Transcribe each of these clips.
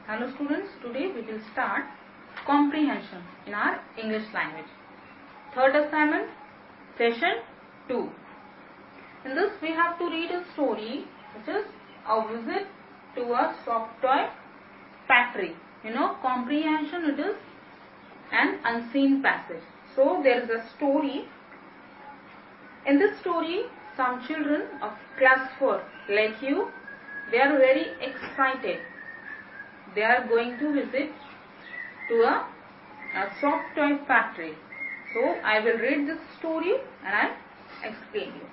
Hello students, today we will start comprehension in our English language. Third assignment, session 2. In this we have to read a story which is a visit to a soft toy factory. Comprehension, it is an unseen passage. So there is a story. In this story, some children of class 4 like you, they are very excited. They are going to visit to a soft toy factory. So I will read this story and I will explain you.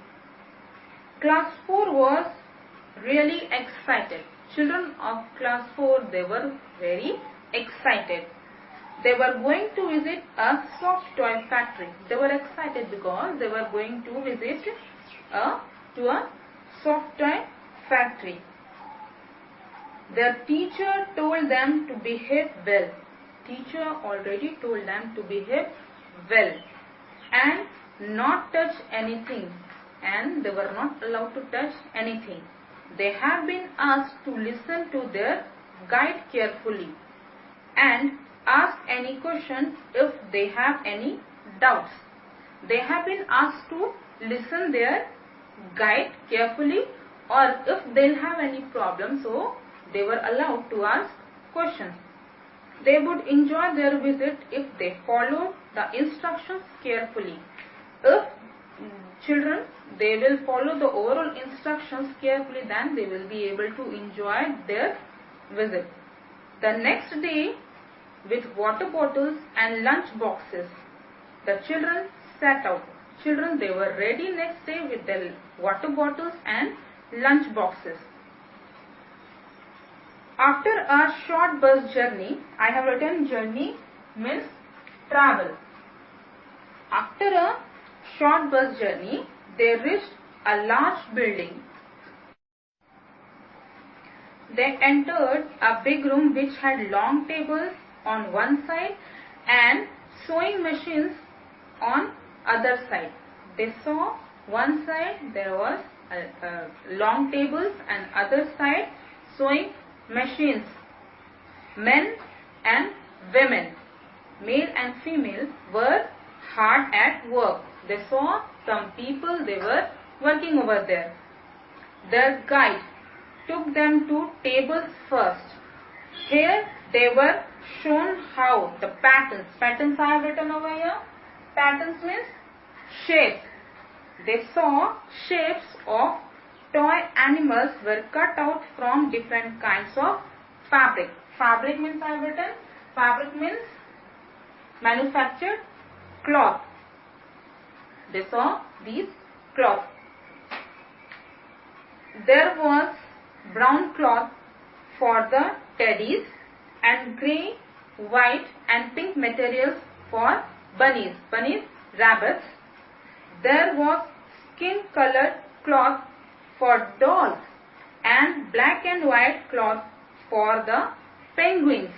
Class 4 was really excited. Children of class 4, they were very excited. They were going to visit a soft toy factory. They were excited because they were going to visit to a soft toy factory. Their teacher told them to behave well. Teacher already told them to behave well and not touch anything. And they were not allowed to touch anything. They have been asked to listen to their guide carefully and ask any question if they have any doubts. They have been asked to listen their guide carefully, or if they'll have any problem, so they were allowed to ask questions. They would enjoy their visit if they followed the instructions carefully. If children, they will follow the overall instructions carefully, then they will be able to enjoy their visit. The next day, with water bottles and lunch boxes, the children set out. Children, they were ready next day with their water bottles and lunch boxes. After a short bus journey, I have written journey means travel. After a short bus journey, they reached a large building. They entered a big room which had long tables on one side and sewing machines on other side. They saw one side there was long tables and other side sewing machines. Men and women, male and female, were hard at work. They saw some people, they were working over there. Their guide took them to tables first. Here they were shown how the patterns I have written over here. Patterns means shapes. They saw shapes of toy animals were cut out from different kinds of fabric. Fabric means I have written. Fabric means manufactured cloth. They saw these cloths. There was brown cloth for the teddies and grey, white and pink materials for bunnies. Bunnies, rabbits. There was skin colored cloth for dolls and black and white cloth for the penguins.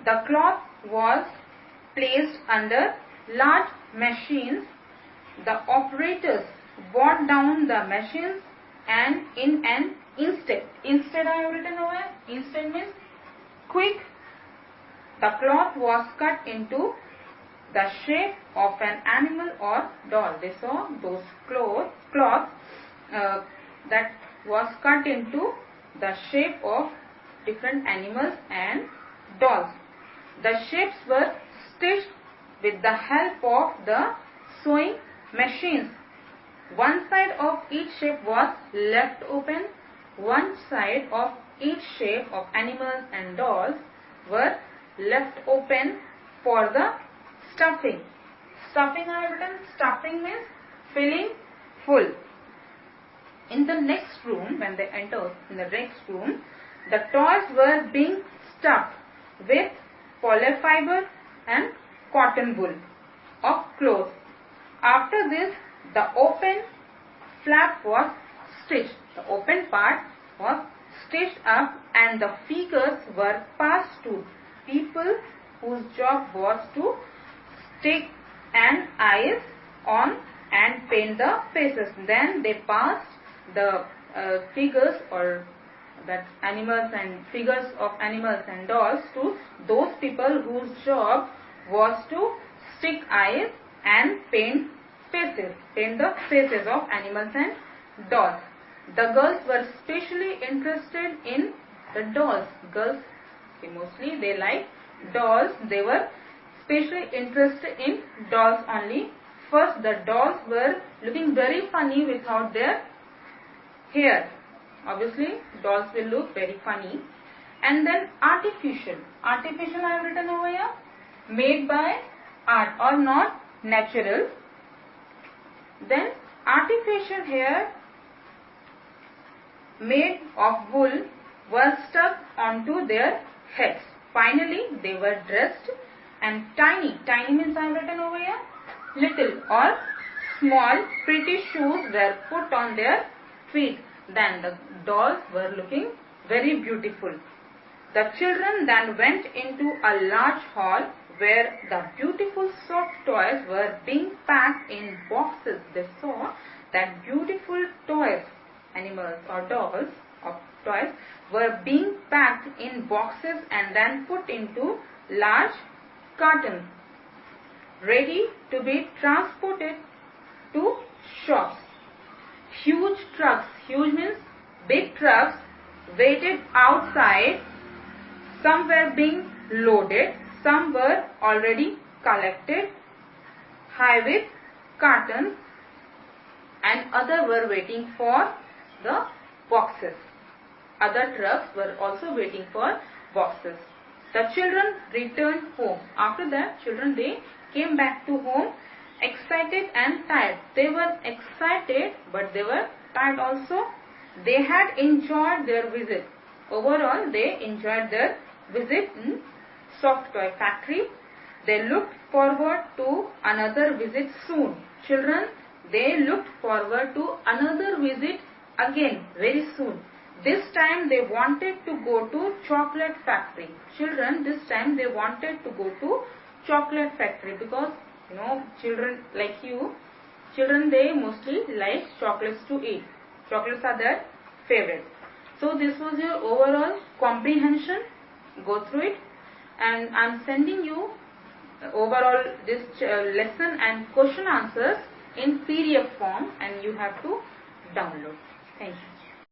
The cloth was placed under large machines. The operators brought down the machines and in an instant. Instead I have written over. Instant means quick. The cloth was cut into the shape of an animal or doll. They saw those cloth that was cut into the shape of different animals and dolls. The shapes were stitched with the help of the sewing machines. One side of each shape was left open. One side of each shape of animals and dolls were left open for the stuffing. Stuffing I have written. Stuffing means filling full. In the next room, when they entered in the next room, the toys were being stuffed with polyfiber and cotton wool of clothes. After this, the open flap was stitched. The open part was stitched up and the figures were passed to people whose job was to stick an eyes on and paint the faces. Then they passed the figures or that animals and figures of animals and dolls to those people whose job was to stick eyes and paint the faces of animals and dolls. The girls were specially interested in the dolls. Girls, mostly they like dolls. They were specially interested in dolls only. First, the dolls were looking very funny without their hair. Obviously, dolls will look very funny. And then artificial. Artificial I have written over here. Made by art or not natural. Then artificial hair made of wool were stuck onto their heads. Finally, they were dressed, and tiny means I have written over here, little or small pretty shoes were put on their feet. Then the dolls were looking very beautiful. The children then went into a large hall where the beautiful soft toys were being packed in boxes. They saw that beautiful toys, animals or dolls of toys, were being packed in boxes and then put into large cartons, ready to be transported to shops. Huge trucks, huge means big trucks, waited outside. Some were being loaded, some were already collected, high with cartons, and other were waiting for the boxes. Other trucks were also waiting for boxes. The children returned home. After that, children, they came back to home excited and tired. They were excited, but they were tired also. They had enjoyed their visit. Overall, they enjoyed their visit in soft toy factory. They looked forward to another visit soon. Children, they looked forward to another visit again very soon. This time they wanted to go to chocolate factory. Children, this time they wanted to go to chocolate factory because children like you, children, they mostly like chocolates to eat. Chocolates are their favorite. So this was your overall comprehension. Go through it, and I am sending you overall this lesson and question answers in PDF form, and you have to download. Thank you.